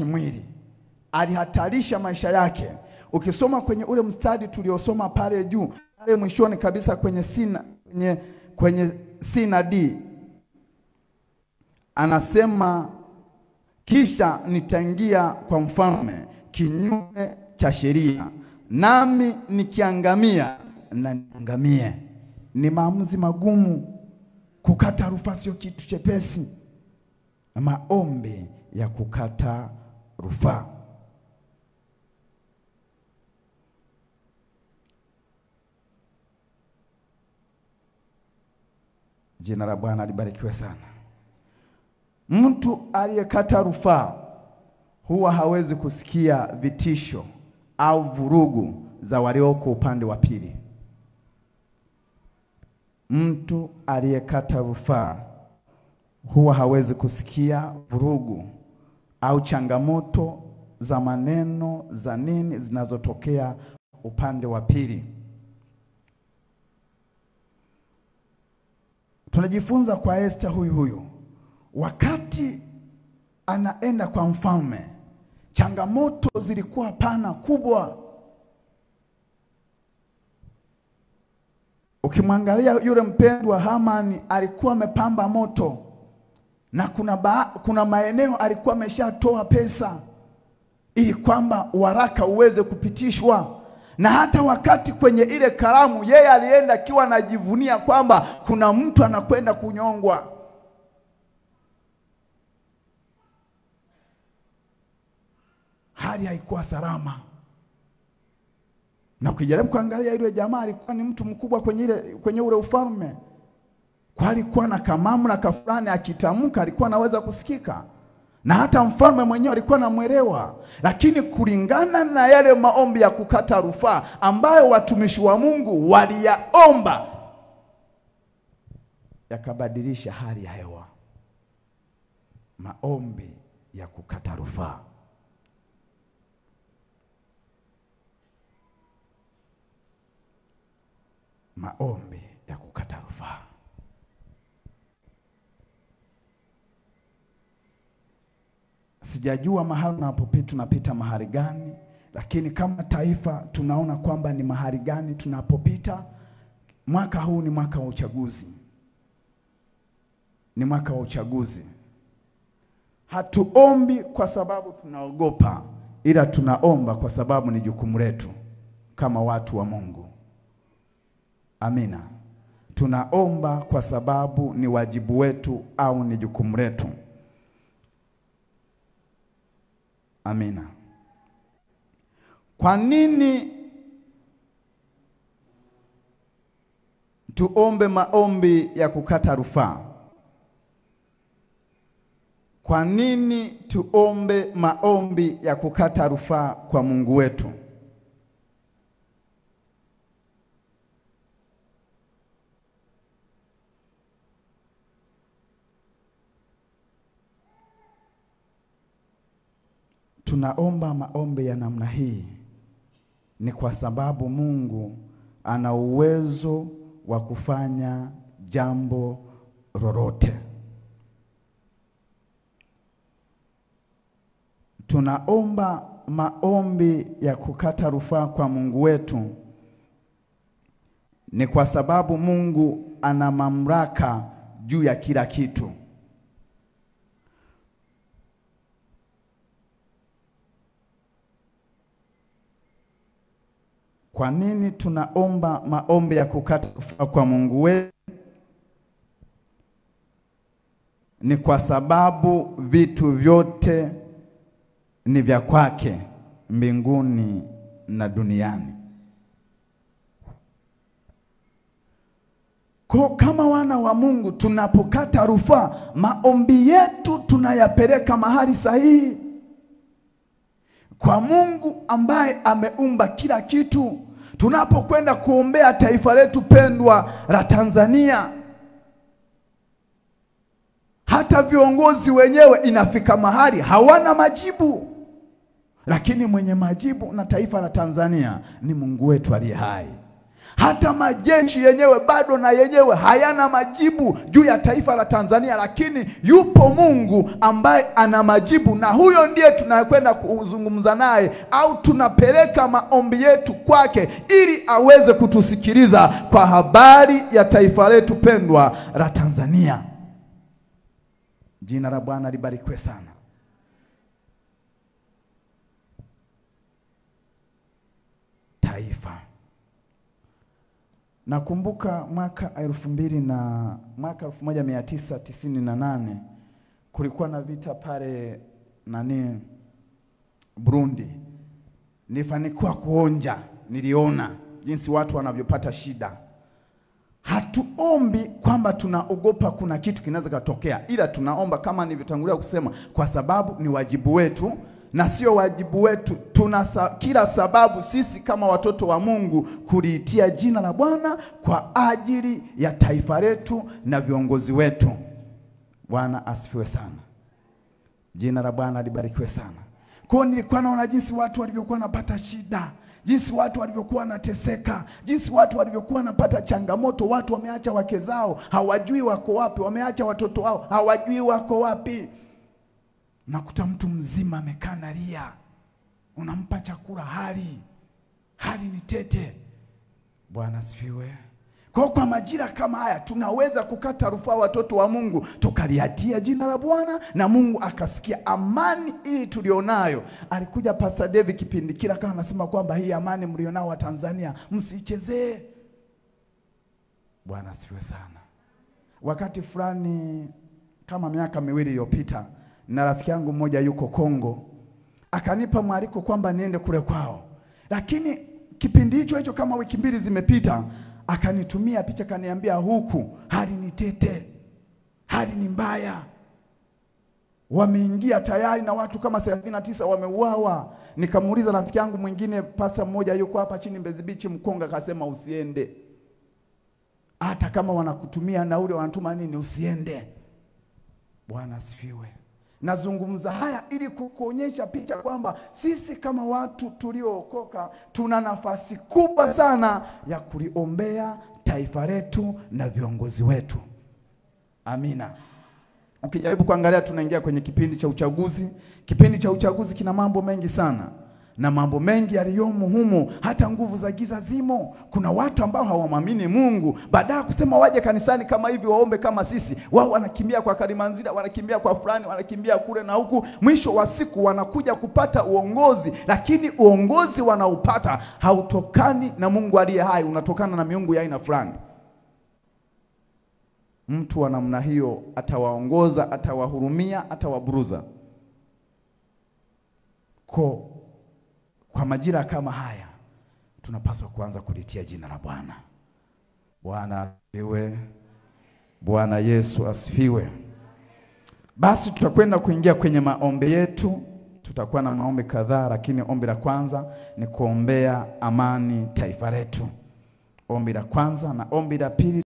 kimwili, alihatarisha maisha yake. Ukisoma kwenye ule mstari tuliosoma pale juu, pale mwishoni kabisa kwenye C na D, anasema kisha nitaingia kwa mfalme kinyume cha sheria, nami nikiangamia na niangamie. Ni maamuzi magumu. Kukata rufaa sio kitu chepesi. Maombi ya kukata rufaa. Jina la Bwana libarikiwe sana. Mtu aliyekata rufaa huwa hawezi kusikia vitisho au vurugu za walioko upande wa pili. Mtu aliyekata rufaa huwa hawezi kusikia vurugu au changamoto za maneno za nini zinazotokea upande wa pili. Tunajifunza kwa Esther huyu. Wakati anaenda kwa mfalme, changamoto zilikuwa pana kubwa. Ukimwangalia yule mpendwa Hamani, alikuwa amepamba moto, na kuna maeneo alikuwa ameshatoa pesa ili kwamba waraka uweze kupitishwa. Na hata wakati kwenye ile karamu, yeye alienda akiwa anajivunia kwamba kuna mtu anakwenda kunyongwa. Hali haikuwa salama. Na ukijaribu kuangalia yule jamaa, alikuwa ni mtu mkubwa kwenye ule ufalme. Kwa alikuwa na kamamu na kafulani, akitamka alikuwa anaweza kusikika. Na hata mfalme mwenyewe alikuwa anamuelewa. Lakini kulingana na yale maombi ya kukata rufaa ambayo watumishi wa Mungu waliyaomba, yakabadilisha hali ya hewa. Maombi ya kukata rufaa. Maombi ya kukata rufaa. Sijajua mahali tunapita mahali gani, lakini kama taifa tunaona kwamba ni mahali gani tunapopita. Mwaka huu ni mwaka wa uchaguzi. Ni mwaka wa uchaguzi. Hatuombi kwa sababu tunaogopa, ila tunaomba kwa sababu ni jukumu letu kama watu wa Mungu. Amina. Tunaomba kwa sababu ni wajibu wetu au ni jukumu letu. Amina. Kwa nini tuombe maombi ya kukata rufaa? Kwa nini tuombe maombi ya kukata rufaa kwa Mungu wetu? Tunaomba maombi ya namna hii ni kwa sababu Mungu ana uwezo wa kufanya jambo lolote. Tunaomba maombi ya kukata rufaa kwa Mungu wetu ni kwa sababu Mungu ana mamlaka juu ya kila kitu. Kwa nini tunaomba maombi ya kukata rufaa kwa Mungu wetu? Ni kwa sababu vitu vyote ni vya kwake, mbinguni na duniani. Kwa kama wana wa Mungu, tunapokata rufaa, maombi yetu tunayapeleka mahali sahihi, kwa Mungu ambaye ameumba kila kitu. Tunapokwenda kuombea taifa letu pendwa la Tanzania, hata viongozi wenyewe inafika mahali hawana majibu, lakini mwenye majibu na taifa la Tanzania ni Mungu wetu aliye hai. Hata majeshi yenyewe bado na yenyewe hayana majibu juu ya taifa la Tanzania, lakini yupo Mungu ambaye ana majibu, na huyo ndiye tunakwenda kuzungumza naye, au tunapeleka maombi yetu kwake ili aweze kutusikiliza kwa habari ya taifa letu pendwa la Tanzania. Jina la Bwana libarikiwe sana. Taifa. Nakumbuka mwaka 1998 kulikuwa na vita pale Burundi. Nilifanikiwa kuonja, niliona jinsi watu wanavyopata shida. Hatuombi kwamba tunaogopa kuna kitu kinaweza kutokea, ila tunaomba kama nilivyotangulia kusema, kwa sababu ni wajibu wetu, na sio wajibu wetu. Kila sababu sisi kama watoto wa Mungu kuliitia jina la Bwana kwa ajili ya taifa letu na viongozi wetu. Bwana asifiwe sana. Jina la Bwana libarikiwe sana. Kwa nilikuwa naona jinsi watu walivyokuwa wanapata shida, jinsi watu walivyokuwa wanateseka, jinsi watu walivyokuwa wanapata changamoto. Watu wameacha wake zao, hawajui wako wapi, wameacha watoto wao, hawajui wako wapi. Nakuta mtu mzima amekaa analia, unampa chakula hali ni tete. Bwana asifiwe. Kwa majira kama haya tunaweza kukata rufaa, watoto wa Mungu, tukaliatia jina la Bwana na Mungu akasikia. Amani hii tulionayo, alikuja Pastor David kipindi kila kama anasema kwamba hii amani mlionao wa Tanzania msichezee. Bwana asifiwe sana. Wakati fulani kama miaka 2 iliyopita, na rafiki yangu mmoja yuko Kongo, akanipa mwaliko kwamba niende kule kwao. Lakini kipindi hicho kama wiki 2 zimepita, akanitumia picha, kaniambia huku hali ni tete, hali ni mbaya. Wameingia tayari na watu kama 39 wameuawa. Nikamuuliza rafiki yangu mwingine, pastor mmoja yuko hapa chini Mbezi Beach Mkonga, akasema usiende. Hata kama wanakutumia nauli, wanatuma nini, usiende. Bwana asifiwe. Nazungumza haya ili kukuonyesha picha kwamba sisi kama watu tuliookoka tuna nafasi kubwa sana ya kuliombea taifa letu na viongozi wetu. Amina. Ukijaribu kuangalia, tunaingia kwenye kipindi cha uchaguzi. Kipindi cha uchaguzi kina mambo mengi sana, na mambo mengi yaliyomo humo, hata nguvu za giza zimo. Kuna watu ambao hawamwamini Mungu, baada kusema waje kanisani kama hivi waombe kama sisi, wao wanakimbia kwa Kalimanzira, wanakimbia kwa fulani, wanakimbia kule na huku. Mwisho wa siku wanakuja kupata uongozi, lakini uongozi wanaupata hautokani na Mungu aliye hai, unatokana na miungu ya aina fulani. Mtu wa namna hiyo atawaongoza, atawahurumia, atawaburuza. Kwa majira kama haya tunapaswa kuanza kulitia jina la Bwana. Bwana asifiwe. Bwana Yesu asifiwe. Basi tutakwenda kuingia kwenye maombi yetu. Tutakuwa na maombi kadhaa, lakini ombi la kwanza ni kuombea amani taifa letu. Ombi la kwanza, na ombi la pili